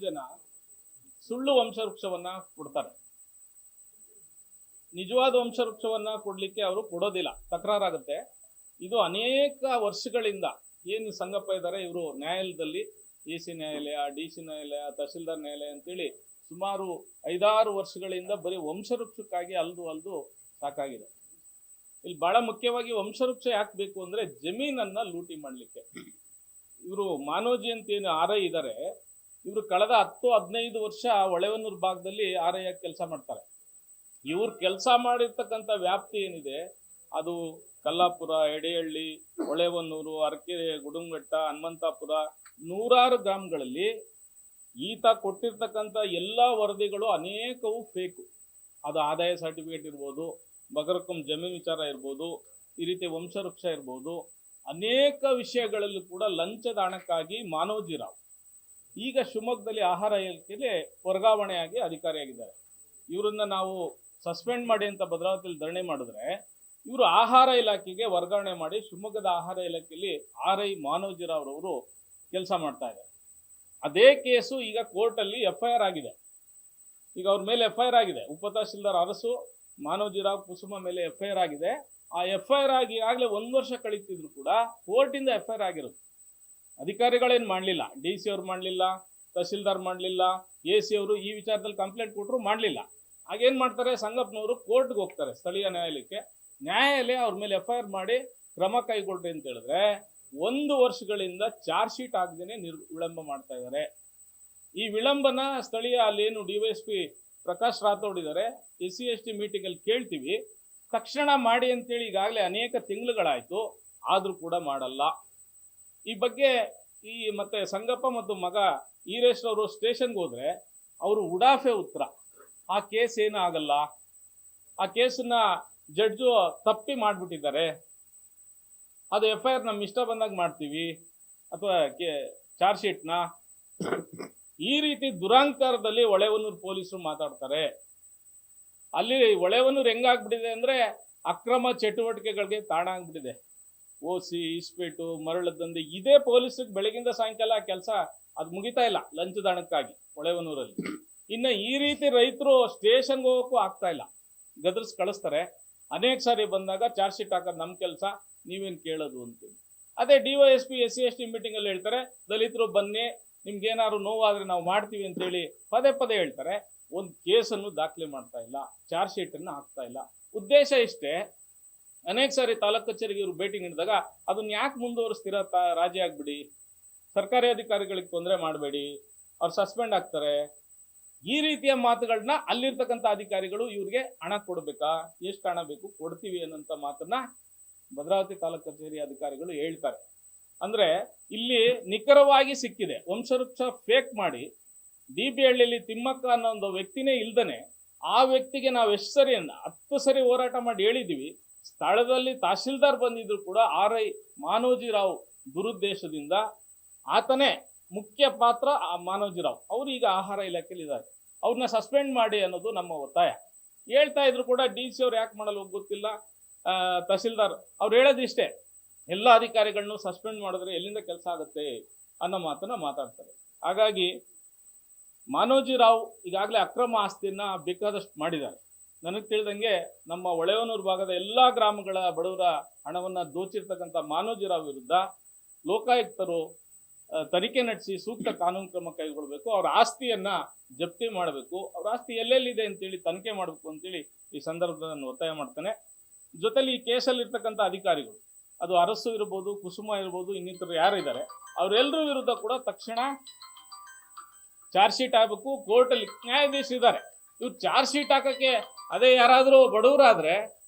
ಜನ ಸುಳ್ಳು ವಂಶವೃಕ್ಷವನ್ನ ಕೊಡ್ತಾರೆ. ನಿಜವಾದ ವಂಶವೃಕ್ಷವನ್ನ ಕೊಡ್ಲಿಕ್ಕೆ ಅವರು ಕೊಡೋದಿಲ್ಲ, ತಕರಾರಾಗುತ್ತೆ. ಇದು ಅನೇಕ ವರ್ಷಗಳಿಂದ ಏನು ಸಂಗಪ್ಪ ಇದ್ದಾರೆ ಇವರು ನ್ಯಾಯಾಲಯದಲ್ಲಿ AC ನ್ಯಾಯಾಲಯ, DC ನ್ಯಾಯಾಲಯ, ತಹಶೀಲ್ದಾರ್ ನ್ಯಾಯಾಲಯ ಅಂತೇಳಿ ಸುಮಾರು 5-6 ವರ್ಷಗಳಿಂದ ಬರೀ ವಂಶವೃಕ್ಷಕ್ಕಾಗಿ ಅಲ್ದು ಸಾಕಾಗಿದೆ. ಇಲ್ಲಿ ಬಹಳ ಮುಖ್ಯವಾಗಿ ವಂಶವೃಕ್ಷ ಯಾಕೆ ಬೇಕು ಅಂದ್ರೆ ಜಮೀನನ್ನ ಲೂಟಿ ಮಾಡ್ಲಿಕ್ಕೆ. ಇವರು ಮಾನೋಜಿ ಅಂತ ಏನು RI ಇದ್ದಾರೆ, ಇವರು ಕಳೆದ 10-15 ವರ್ಷ ಹೊಳೆಹೊನ್ನೂರು ಭಾಗದಲ್ಲಿ RI ಆಗಿ ಕೆಲಸ ಮಾಡ್ತಾರೆ. ಇವ್ರು ಕೆಲಸ ಮಾಡಿರ್ತಕ್ಕಂಥ ವ್ಯಾಪ್ತಿ ಏನಿದೆ ಅದು ಕಲ್ಲಾಪುರ, ಎಡೆಹಳ್ಳಿ, ಹೊಳೆಹೊನ್ನೂರು, ಅರಕೆರೆ, ಗುಡುಂಗಟ್ಟ, ಹನುಮಂತಾಪುರ, ನೂರಾರು ಗ್ರಾಮಗಳಲ್ಲಿ ಈತ ಕೊಟ್ಟಿರ್ತಕ್ಕಂಥ ಎಲ್ಲ ವರದಿಗಳು ಅನೇಕವು ಫೇಕು. ಅದು ಆದಾಯ ಸರ್ಟಿಫಿಕೇಟ್ ಇರ್ಬೋದು, ಬಗರಕಂ ಜಮೀನು ವಿಚಾರ ಇರ್ಬೋದು, ಈ ರೀತಿ ವಂಶವೃಕ್ಷ ಇರ್ಬೋದು, ಅನೇಕ ವಿಷಯಗಳಲ್ಲೂ ಕೂಡ ಲಂಚದ ಹಣಕ್ಕಾಗಿ ಮಾನೋಜಿರಾವ್ ಈಗ ಶಿವಮೊಗ್ಗದಲ್ಲಿ ಆಹಾರ ಇಲಾಖೆಗೆ ವರ್ಗಾವಣೆಯಾಗಿ ಅಧಿಕಾರಿಯಾಗಿದ್ದಾರೆ. ಇವರನ್ನ ನಾವು ಸಸ್ಪೆಂಡ್ ಮಾಡಿ ಅಂತ ಭದ್ರಾವತಿಯಲ್ಲಿ ಧರಣಿ ಮಾಡಿದ್ರೆ ಇವರು ಆಹಾರ ಇಲಾಖೆಗೆ ವರ್ಗಾವಣೆ ಮಾಡಿ ಶಿವಮೊಗ್ಗದ ಆಹಾರ ಇಲಾಖೆಯಲ್ಲಿ RI ಮಾನೋಜಿರಾವ್ ಅವರು ಕೆಲಸ ಮಾಡ್ತಾ ಇದ್ದಾರೆ. ಅದೇ ಕೇಸು ಈಗ ಕೋರ್ಟಲ್ಲಿ FIR ಆಗಿದೆ. ಈಗ ಅವ್ರ ಮೇಲೆ FIR ಆಗಿದೆ. ಉಪತಹಶೀಲ್ದಾರ್ ಅರಸು, ಮಾನೋಜಿರಾವ್, ಕುಸುಮ ಮೇಲೆ FIR ಆಗಿದೆ. ಆ FIR ಆಗಿ ಆಗಲೇ 1 ವರ್ಷ ಕಳೀತಿದ್ರು ಕೂಡ ಕೋರ್ಟಿಂದ FIR ಆಗಿರುತ್ತೆ. ಅಧಿಕಾರಿಗಳೇನು ಮಾಡಲಿಲ್ಲ, DC ಅವ್ರು ಮಾಡಲಿಲ್ಲ, ತಹಶೀಲ್ದಾರ್ ಮಾಡಲಿಲ್ಲ, AC ಅವರು ಈ ವಿಚಾರದಲ್ಲಿ ಕಂಪ್ಲೇಂಟ್ ಕೊಟ್ಟರು ಮಾಡಲಿಲ್ಲ. ಆಗೇನು ಮಾಡ್ತಾರೆ, ಸಂಗಪ್ಪನವರು ಕೋರ್ಟ್ಗೆ ಹೋಗ್ತಾರೆ, ಸ್ಥಳೀಯ ನ್ಯಾಯಾಲಯಕ್ಕೆ. ನ್ಯಾಯಾಲಯ ಅವ್ರ ಮೇಲೆ FIR ಮಾಡಿ ಕ್ರಮ ಕೈಗೊಳ್ಳಿ ಅಂತ ಹೇಳಿದ್ರೆ 1 ವರ್ಷಗಳಿಂದ ಚಾರ್ಜ್ ಶೀಟ್ ಆಗದೇನೆ ವಿಳಂಬ ಮಾಡ್ತಾ ಇದ್ದಾರೆ. ಈ ವಿಳಂಬನ ಸ್ಥಳೀಯ ಅಲ್ಲೇನು DYSP ಪ್ರಕಾಶ್ ರಾಥೋಡ್ ಇದ್ದಾರೆ, SC/ST ಮೀಟಿಂಗಲ್ಲಿ ಕೇಳ್ತೀವಿ, ತಕ್ಷಣ ಮಾಡಿ ಅಂತೇಳಿ ಈಗಾಗಲೇ ಅನೇಕ ತಿಂಗಳುಗಳಾಯಿತು, ಆದರೂ ಕೂಡ ಮಾಡಲ್ಲ. ಈ ಬಗ್ಗೆ ಮತ್ತೆ ಸಂಗಪ್ಪ ಮತ್ತು ಮಗ ಈರೇಶ್ ಅವರು ಸ್ಟೇಷನ್ಗೆ ಹೋದ್ರೆ ಅವರು ಉಡಾಫೆ ಉತ್ತರ, ಆ ಕೇಸ್ ಏನೂ ಆಗಲ್ಲ, ಆ ಕೇಸನ್ನ ಜಡ್ಜು ತಪ್ಪಿ ಮಾಡಿಬಿಟ್ಟಿದ್ದಾರೆ, ಅದು FIR ನಮ್ಮ ಇಷ್ಟ ಬಂದಾಗ ಮಾಡ್ತೀವಿ ಅಥವಾ ಚಾರ್ಜ್ ಶೀಟ್ನ, ಈ ರೀತಿ ದುರಾಂಕಾರದಲ್ಲಿ ಹೊಳೆಹೊನ್ನೂರು ಪೊಲೀಸರು ಮಾತಾಡ್ತಾರೆ. ಅಲ್ಲಿ ಹೊಳೆಹೊನ್ನೂರು ಹೆಂಗಾಗ್ಬಿಟ್ಟಿದೆ ಅಂದ್ರೆ ಅಕ್ರಮ ಚಟುವಟಿಕೆಗಳಿಗೆ ತಾಣ ಆಗ್ಬಿಟ್ಟಿದೆ. OC, ಇಸ್ಪೇಟು, ಮರಳ ದಂಧೆ, ಇದೇ ಪೊಲೀಸರಿಗೆ ಬೆಳಗಿಂದ ಸಾಯಂಕಾಲ ಕೆಲಸ ಅದು ಮುಗಿತಾ ಇಲ್ಲ ಲಂಚದ ಹಣಕ್ಕಾಗಿ ಹೊಳೆಹೊನ್ನೂರಲ್ಲಿ. ಇನ್ನು ಈ ರೀತಿ ರೈತರು ಸ್ಟೇಷನ್ಗೆ ಹೋಗೋಕ್ಕೂ ಆಗ್ತಾ ಇಲ್ಲ, ಗದರ್ಸ್ ಕಳಿಸ್ತಾರೆ. ಅನೇಕ ಸಾರಿ ಬಂದಾಗ ಚಾರ್ಜ್ ಶೀಟ್ ಹಾಕೋದು ನಮ್ಮ ಕೆಲಸ, ನೀವೇನು ಕೇಳೋದು ಅಂತೇಳಿ. ಅದೇ DYSP SC/ST ಮೀಟಿಂಗಲ್ಲಿ ಹೇಳ್ತಾರೆ, ದಲಿತರು ಬನ್ನಿ, ನಿಮ್ಗೇನಾದ್ರು ನೋವಾದರೆ ನಾವು ಮಾಡ್ತೀವಿ ಅಂತೇಳಿ ಪದೇ ಹೇಳ್ತಾರೆ. ಒಂದು ಕೇಸನ್ನು ದಾಖಲೆ ಮಾಡ್ತಾ ಇಲ್ಲ, ಚಾರ್ಜ್ ಶೀಟನ್ನು ಹಾಕ್ತಾ ಇಲ್ಲ. ಉದ್ದೇಶ ಇಷ್ಟೇ. ಅನೇಕ ಸಾರಿ ತಾಲೂಕು ಕಚೇರಿಗೆ ಇವರು ಭೇಟಿ ನೀಡಿದಾಗ ಅದನ್ನ ಯಾಕೆ ಮುಂದುವರಿಸ್ತೀರಾ, ರಾಜಿ ಆಗ್ಬಿಡಿ, ಸರ್ಕಾರಿ ಅಧಿಕಾರಿಗಳಿಗೆ ತೊಂದರೆ ಮಾಡಬೇಡಿ, ಅವ್ರು ಸಸ್ಪೆಂಡ್ ಆಗ್ತಾರೆ, ಈ ರೀತಿಯ ಮಾತುಗಳನ್ನ ಅಲ್ಲಿರ್ತಕ್ಕಂಥ ಅಧಿಕಾರಿಗಳು ಇವ್ರಿಗೆ ಹಣ ಕೊಡ್ಬೇಕಾ, ಎಷ್ಟು ಹಣ ಬೇಕು ಕೊಡ್ತೀವಿ ಅನ್ನೋಂಥ ಮಾತನ್ನ ಭದ್ರಾವತಿ ತಾಲೂಕು ಕಚೇರಿ ಅಧಿಕಾರಿಗಳು ಹೇಳ್ತಾರೆ. ಅಂದ್ರೆ ಇಲ್ಲಿ ನಿಖರವಾಗಿ ಸಿಕ್ಕಿದೆ. ವಂಶವೃಕ್ಷ ಫೇಕ್ ಮಾಡಿ DB ಹಳ್ಳಿಯಲ್ಲಿ ತಿಮ್ಮಕ್ಕ ಅನ್ನೋ ಒಂದು ವ್ಯಕ್ತಿನೇ ಇಲ್ದನೆ ಆ ವ್ಯಕ್ತಿಗೆ ನಾವು ಎಷ್ಟು ಸರಿ 10 ಸರಿ ಹೋರಾಟ ಮಾಡಿ ಹೇಳಿದೀವಿ. ಸ್ಥಳದಲ್ಲಿ ತಹಶೀಲ್ದಾರ್ ಬಂದಿದ್ರು ಕೂಡ RI ಮಾನೋಜಿರಾವ್ ದುರುದ್ದೇಶದಿಂದ ಆತನೇ ಮುಖ್ಯ ಪಾತ್ರ. ಆ ಮಾನೋಜಿರಾವ್ ಅವರು ಈಗ ಆಹಾರ ಇಲಾಖೆಯಲ್ಲಿ ಇದ್ದಾರೆ, ಅವ್ರನ್ನ ಸಸ್ಪೆಂಡ್ ಮಾಡಿ ಅನ್ನೋದು ನಮ್ಮ ಒತ್ತಾಯ. ಹೇಳ್ತಾ ಇದ್ರು ಕೂಡ DC ಅವ್ರು ಯಾಕೆ ಮಾಡಲು ಗೊತ್ತಿಲ್ಲ. ತಹಶೀಲ್ದಾರ್ ಅವ್ರು ಹೇಳೋದಿಷ್ಟೇ, ಎಲ್ಲ ಅಧಿಕಾರಿಗಳನ್ನು ಸಸ್ಪೆಂಡ್ ಮಾಡಿದ್ರೆ ಎಲ್ಲಿಂದ ಕೆಲಸ ಆಗುತ್ತೆ ಅನ್ನೋ ಮಾತನ್ನ ಮಾತಾಡ್ತಾರೆ. ಹಾಗಾಗಿ ಮಾನೋಜಿರಾವ್ ಈಗಾಗಲೇ ಅಕ್ರಮ ಆಸ್ತಿಯನ್ನ ಬೇಕಾದಷ್ಟು ಮಾಡಿದ್ದಾರೆ. ನನಗೆ ತಿಳಿದಂಗೆ ನಮ್ಮ ಹೊಳೆಹೊನ್ನೂರು ಭಾಗದ ಎಲ್ಲ ಗ್ರಾಮಗಳ ಬಡವರ ಹಣವನ್ನು ದೋಚಿರ್ತಕ್ಕಂಥ ಮಾನೋಜಿರಾವ್ ವಿರುದ್ಧ ಲೋಕಾಯುಕ್ತರು ತನಿಖೆ ನಡೆಸಿ ಸೂಕ್ತ ಕಾನೂನು ಕ್ರಮ ಕೈಗೊಳ್ಳಬೇಕು. ಅವರ ಆಸ್ತಿಯನ್ನ ಜಪ್ತಿ ಮಾಡಬೇಕು, ಅವರ ಆಸ್ತಿ ಎಲ್ಲೆಲ್ಲಿದೆ ಅಂತೇಳಿ ತನಿಖೆ ಮಾಡಬೇಕು ಅಂತೇಳಿ ಈ ಸಂದರ್ಭದಲ್ಲಿ ನಾನು ಒತ್ತಾಯ ಮಾಡ್ತೇನೆ. ಜೊತೆಲಿ ಈ ಕೇಸಲ್ಲಿ ಇರ್ತಕ್ಕಂಥ ಅಧಿಕಾರಿಗಳು, ಅದು ಅರಸು ಇರ್ಬೋದು, ಕುಸುಮ ಇರ್ಬೋದು, ಇನ್ನಿತರು ಯಾರಿದ್ದಾರೆ ಅವರೆಲ್ಲರ ವಿರುದ್ಧ ಕೂಡ ತಕ್ಷಣ ಚಾರ್ಜ್ ಶೀಟ್ ಆಗಬೇಕು. ಕೋರ್ಟಲ್ಲಿ ನ್ಯಾಯಾಧೀಶರಿದ್ದಾರೆ, ಇವ್ರು ಚಾರ್ಜ್ ಶೀಟ್ ಹಾಕಕ್ಕೆ ಅದೇ ಯಾರಾದರೂ ಬಡವರಾದ್ರೆ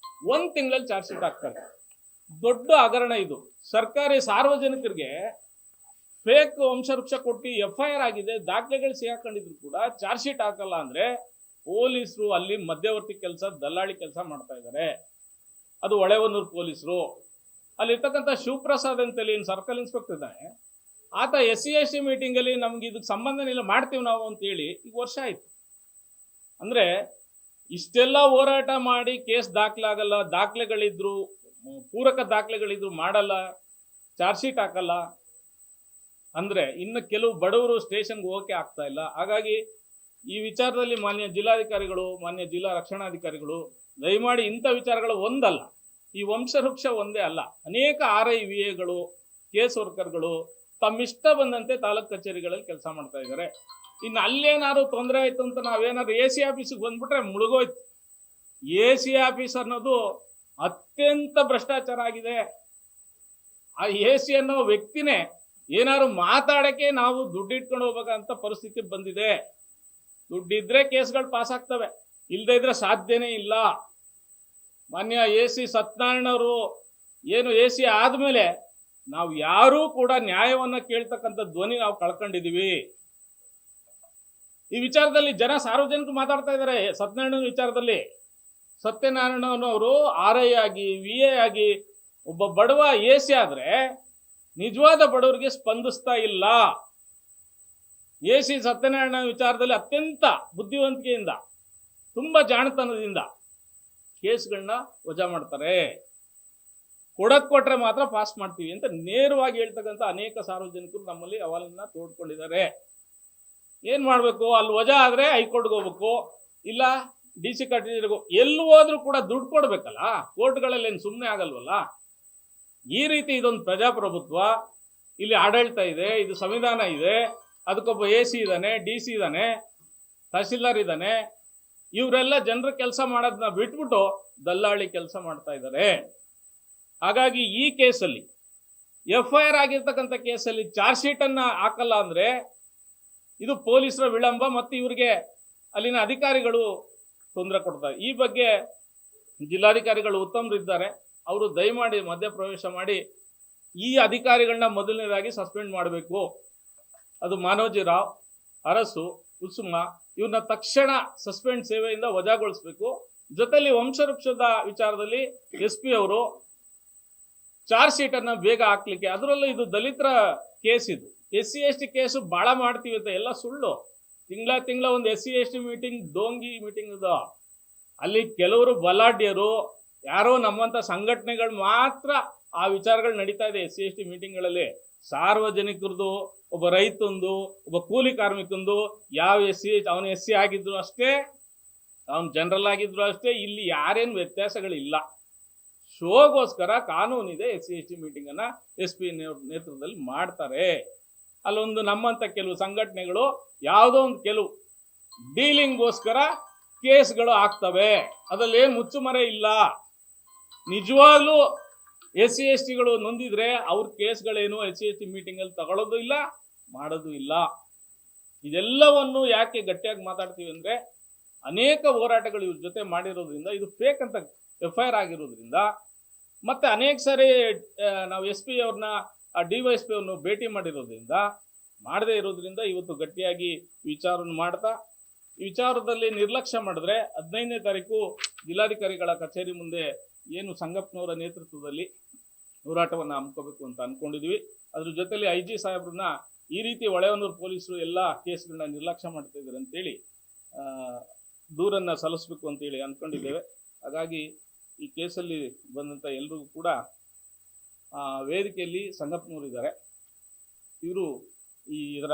1 ತಿಂಗಳಲ್ಲಿ ಚಾರ್ಜ್ ಶೀಟ್ ಹಾಕ್ತಾರೆ. ದೊಡ್ಡ ಹಗರಣ ಇದು. ಸರ್ಕಾರಿ ಸಾರ್ವಜನಿಕರಿಗೆ ಫೇಕ್ ವಂಶವೃಕ್ಷ ಕೊಟ್ಟು FIR ಆಗಿದೆ, ದಾಖಲೆಗಳು ಸಿಗಾಕೊಂಡಿದ್ರು ಕೂಡ ಚಾರ್ಜ್ ಶೀಟ್ ಹಾಕಲ್ಲ ಅಂದ್ರೆ ಪೊಲೀಸರು ಅಲ್ಲಿ ಮಧ್ಯವರ್ತಿ ಕೆಲಸ, ದಲ್ಲಾಳಿ ಕೆಲಸ ಮಾಡ್ತಾ ಇದ್ದಾರೆ. ಅದು ಹೊಳೆಹೊನ್ನೂರು ಪೊಲೀಸರು. ಅಲ್ಲಿರ್ತಕ್ಕಂಥ ಶಿವಪ್ರಸಾದ್ ಅಂತೇಳಿ ಸರ್ಕಲ್ ಇನ್ಸ್ಪೆಕ್ಟರ್ ಇದ್ದಾನೆ, ಆತ SC/ST ಮೀಟಿಂಗಲ್ಲಿ ನಮ್ಗೆ ಇದಕ್ಕೆ ಸಂಬಂಧನೇ ಇಲ್ಲ, ಮಾಡ್ತೀವಿ ನಾವು ಅಂತೇಳಿ ಈಗ ವರ್ಷ ಆಯ್ತು. ಅಂದ್ರೆ ಇಷ್ಟೆಲ್ಲ ಹೋರಾಟ ಮಾಡಿ ಕೇಸ್ ದಾಖಲಾಗಲ್ಲ, ದಾಖಲೆಗಳಿದ್ರು, ಪೂರಕ ದಾಖಲೆಗಳಿದ್ರು ಮಾಡಲ್ಲ, ಚಾರ್ಜ್ ಶೀಟ್ ಹಾಕಲ್ಲ. ಅಂದ್ರೆ ಇನ್ನು ಕೆಲವು ಬಡವರು ಸ್ಟೇಷನ್ಗೆ ಹೋಗಕ್ಕೆ ಆಗ್ತಾ ಇಲ್ಲ. ಹಾಗಾಗಿ ಈ ವಿಚಾರದಲ್ಲಿ ಮಾನ್ಯ ಜಿಲ್ಲಾಧಿಕಾರಿಗಳು, ಮಾನ್ಯ ಜಿಲ್ಲಾ ರಕ್ಷಣಾಧಿಕಾರಿಗಳು ದಯಮಾಡಿ ಇಂಥ ವಿಚಾರಗಳು ಒಂದಲ್ಲ, ಈ ವಂಶವೃಕ್ಷ ಒಂದೇ ಅಲ್ಲ, ಅನೇಕ RIVAಗಳು, ಕೇಸ್ ವರ್ಕರ್ಗಳು ತಮ್ಮಿಷ್ಟ ಬಂದಂತೆ ತಾಲೂಕ್ ಕಚೇರಿಗಳಲ್ಲಿ ಕೆಲಸ ಮಾಡ್ತಾ ಇದ್ದಾರೆ. ಇನ್ನು ಅಲ್ಲೇನಾದ್ರು ತೊಂದರೆ ಆಯ್ತು ಅಂತ ನಾವೇನಾದ್ರು AC ಆಫೀಸಿಗೆ ಬಂದ್ಬಿಟ್ರೆ ಮುಳುಗೋಯ್ತು. AC ಆಫೀಸ್ ಅನ್ನೋದು ಅತ್ಯಂತ ಭ್ರಷ್ಟಾಚಾರ ಆಗಿದೆ. ಆ AC ಅನ್ನೋ ವ್ಯಕ್ತಿನೇ ಏನಾದ್ರು ಮಾತಾಡಕ್ಕೆ ನಾವು ದುಡ್ಡು ಇಟ್ಕೊಂಡು ಹೋಗ್ಬೇಕಂತ ಪರಿಸ್ಥಿತಿ ಬಂದಿದೆ. ದುಡ್ಡಿದ್ರೆ ಕೇಸ್ಗಳು ಪಾಸ್ ಆಗ್ತವೆ, ಇಲ್ಲದೇ ಇದ್ರೆ ಸಾಧ್ಯನೇ ಇಲ್ಲ. ಮಾನ್ಯ AC ಸತ್ಯನಾರಾಯಣ ಅವರು ಏನು AC ಆದ್ಮೇಲೆ ನಾವು ಯಾರೂ ಕೂಡ ನ್ಯಾಯವನ್ನ ಕೇಳ್ತಕ್ಕಂಥ ಧ್ವನಿ ನಾವು ಕಳ್ಕೊಂಡಿದೀವಿ. ಈ ವಿಚಾರದಲ್ಲಿ ಜನ ಸಾರ್ವಜನಿಕರು ಮಾತಾಡ್ತಾ ಇದ್ದಾರೆ. ಸತ್ಯನಾರಾಯಣ ವಿಚಾರದಲ್ಲಿ ಸತ್ಯನಾರಾಯಣನವರು RI ಆಗಿ VA ಆಗಿ ಒಬ್ಬ ಬಡವ AC ಆದ್ರೆ ನಿಜವಾದ ಬಡವರಿಗೆ ಸ್ಪಂದಿಸ್ತಾ ಇಲ್ಲ. AC ಸತ್ಯನಾರಾಯಣ ವಿಚಾರದಲ್ಲಿ ಅತ್ಯಂತ ಬುದ್ಧಿವಂತಿಕೆಯಿಂದ, ತುಂಬಾ ಜಾಣತನದಿಂದ ಕೇಸ್ಗಳನ್ನ ವಜಾ ಮಾಡ್ತಾರೆ. ಕೊಟ್ರೆ ಮಾತ್ರ ಪಾಸ್ ಮಾಡ್ತೀವಿ ಅಂತ ನೇರವಾಗಿ ಹೇಳ್ತಕ್ಕಂಥ ಅನೇಕ ಸಾರ್ವಜನಿಕರು ನಮ್ಮಲ್ಲಿ ಅಹವಾಲನ್ನ ತೋಡ್ಕೊಂಡಿದ್ದಾರೆ. ಏನ್ ಮಾಡ್ಬೇಕು? ಅಲ್ಲಿ ವಜಾ ಆದ್ರೆ ಹೈಕೋರ್ಟ್ಗೆ ಹೋಗ್ಬೇಕು, ಇಲ್ಲ DC ಕಚೇರಿಗೂ, ಎಲ್ಲಿ ಹೋದ್ರೂ ಕೂಡ ದುಡ್ಡು ಕೊಡ್ಬೇಕಲ್ಲ. ಕೋರ್ಟ್ಗಳಲ್ಲಿ ಏನು ಸುಮ್ಮನೆ ಆಗಲ್ವಲ್ಲ. ಈ ರೀತಿ ಇದೊಂದು ಪ್ರಜಾಪ್ರಭುತ್ವ, ಇಲ್ಲಿ ಆಡಳಿತ ಇದೆ, ಇದು ಸಂವಿಧಾನ ಇದೆ, ಅದಕ್ಕೊಬ್ಬ AC ಇದ್ದಾನೆ, DC ಇದ್ದಾನೆ, ತಹಸೀಲ್ದಾರ್ ಇದ್ದಾನೆ. ಇವರೆಲ್ಲ ಜನರ ಕೆಲಸ ಮಾಡೋದನ್ನ ಬಿಟ್ಬಿಟ್ಟು ದಲ್ಲಾಳಿ ಕೆಲಸ ಮಾಡ್ತಾ ಇದ್ದಾರೆ. ಹಾಗಾಗಿ ಈ ಕೇಸಲ್ಲಿ FIR ಆಗಿರ್ತಕ್ಕಂಥ ಕೇಸಲ್ಲಿ ಚಾರ್ಜ್ ಶೀಟ್ ಅನ್ನ ಹಾಕಲ್ಲ ಅಂದ್ರೆ ಇದು ಪೊಲೀಸರ ವಿಳಂಬ ಮತ್ತು ಇವರಿಗೆ ಅಲ್ಲಿನ ಅಧಿಕಾರಿಗಳು ತೊಂದರೆ ಕೊಡ್ತಾರೆ. ಈ ಬಗ್ಗೆ ಜಿಲ್ಲಾಧಿಕಾರಿಗಳು ಉತ್ತಮರಿದ್ದಾರೆ, ಅವರು ದಯಮಾಡಿ ಮಧ್ಯಪ್ರವೇಶ ಮಾಡಿ ಈ ಅಧಿಕಾರಿಗಳನ್ನ ಮೊದಲನೇದಾಗಿ ಸಸ್ಪೆಂಡ್ ಮಾಡಬೇಕು. ಅದು ಮಾನೋಜಿ ರಾವ್, ಅರಸು, ಕುಸುಮ, ಇವ್ರನ್ನ ತಕ್ಷಣ ಸಸ್ಪೆಂಡ್ ಸೇವೆಯಿಂದ ವಜಾಗೊಳಿಸಬೇಕು. ಜೊತೆಲಿ ವಂಶವೃಕ್ಷದ ವಿಚಾರದಲ್ಲಿ SP ಅವರು ಚಾರ್ಜ್ ಶೀಟ್ ಅನ್ನ ಬೇಗ ಹಾಕ್ಲಿಕ್ಕೆ, ಅದರಲ್ಲೂ ಇದು ದಲಿತರ ಕೇಸ್, ಇದು SC ST ಕೇಸು ಬಹಳ ಮಾಡ್ತೀವಿ ಅಂತ ಎಲ್ಲ ಸುಳ್ಳು. ತಿಂಗಳ ಒಂದು SC ST ಮೀಟಿಂಗ್, ಡೋಂಗಿ ಮೀಟಿಂಗ್ ಇದು. ಅಲ್ಲಿ ಕೆಲವರು ಬಲಾಢ್ಯರು, ಯಾರೋ ನಮ್ಮಂತ ಸಂಘಟನೆಗಳು ಮಾತ್ರ ಆ ವಿಚಾರಗಳು ನಡೀತಾ ಇದೆ SC ST ಮೀಟಿಂಗ್ಗಳಲ್ಲಿ. ಸಾರ್ವಜನಿಕರದು, ಒಬ್ಬ ರೈತಂದು, ಒಬ್ಬ ಕೂಲಿ ಕಾರ್ಮಿಕಂದು, ಯಾವ ಅವನು SC ಆಗಿದ್ರು ಅಷ್ಟೇ, ಅವನು ಜನರಲ್ ಆಗಿದ್ರು ಅಷ್ಟೇ, ಇಲ್ಲಿ ಯಾರೇನು ವ್ಯತ್ಯಾಸಗಳಿಲ್ಲ. ಶೋಗೋಸ್ಕರ ಕಾನೂನಿದೆ SC ST ಮೀಟಿಂಗ್ ಅನ್ನ SP ನೇತೃತ್ವದಲ್ಲಿ ಮಾಡ್ತಾರೆ. ಅಲ್ಲೊಂದು ನಮ್ಮಂತ ಕೆಲವು ಸಂಘಟನೆಗಳು ಯಾವುದೋ ಒಂದು ಕೆಲವು ಡೀಲಿಂಗ್ಗೋಸ್ಕರ ಕೇಸ್ಗಳು ಆಗ್ತವೆ. ಅದ್ರಲ್ಲಿ ಏನು ಮುಚ್ಚುಮರೆ ಇಲ್ಲ. ನಿಜವಾಗ್ಲೂ SC STಗಳು ನೊಂದಿದ್ರೆ ಅವ್ರ ಕೇಸ್ಗಳೇನು SC ST ಮೀಟಿಂಗ್ ಅಲ್ಲಿ ತಗೊಳ್ಳೋದು ಇಲ್ಲ, ಮಾಡೋದು ಇಲ್ಲ. ಇದೆಲ್ಲವನ್ನು ಯಾಕೆ ಗಟ್ಟಿಯಾಗಿ ಮಾತಾಡ್ತೀವಿ ಅಂದ್ರೆ ಅನೇಕ ಹೋರಾಟಗಳು ಇವ್ರ ಜೊತೆ ಮಾಡಿರೋದ್ರಿಂದ, ಇದು ಫೇಕ್ ಅಂತ FIR ಆಗಿರೋದ್ರಿಂದ, ಮತ್ತೆ ಅನೇಕ ಸಾರಿ ನಾವು SP ಅವ್ರನ್ನ, DYSP ಅವ್ರನ್ನ ಭೇಟಿ ಮಾಡಿರೋದ್ರಿಂದ, ಮಾಡದೇ ಇರೋದ್ರಿಂದ ಇವತ್ತು ಗಟ್ಟಿಯಾಗಿ ವಿಚಾರವನ್ನು ಮಾಡ್ತಾ, ಈ ವಿಚಾರದಲ್ಲಿ ನಿರ್ಲಕ್ಷ್ಯ ಮಾಡಿದ್ರೆ 15ನೇ ತಾರೀಕು ಜಿಲ್ಲಾಧಿಕಾರಿಗಳ ಕಚೇರಿ ಮುಂದೆ ಏನು ಸಂಗಪ್ಪನವರ ನೇತೃತ್ವದಲ್ಲಿ ಹೋರಾಟವನ್ನು ಹಮ್ಮಿಕೋಬೇಕು ಅಂತ ಅನ್ಕೊಂಡಿದ್ವಿ. ಅದ್ರ ಜೊತೆಲಿ IG ಸಾಹೇಬ್ರನ್ನ ಈ ರೀತಿ ಹೊಳೆಹೊನ್ನೂರು ಪೊಲೀಸರು ಎಲ್ಲ ಕೇಸ್ಗಳನ್ನ ನಿರ್ಲಕ್ಷ್ಯ ಮಾಡ್ತಾ ಇದ್ದಾರೆ ಅಂತೇಳಿ ದೂರನ್ನ ಸಲ್ಲಿಸಬೇಕು ಅಂತೇಳಿ ಅನ್ಕೊಂಡಿದ್ದೇವೆ. ಹಾಗಾಗಿ ಈ ಕೇಸಲ್ಲಿ ಬಂದಂಥ ಎಲ್ರಿಗೂ ಕೂಡ ವೇದಿಕೆಯಲ್ಲಿ ಸಂಗಪ್ಪನವರು ಇದ್ದಾರೆ. ಇವರು ಇದರ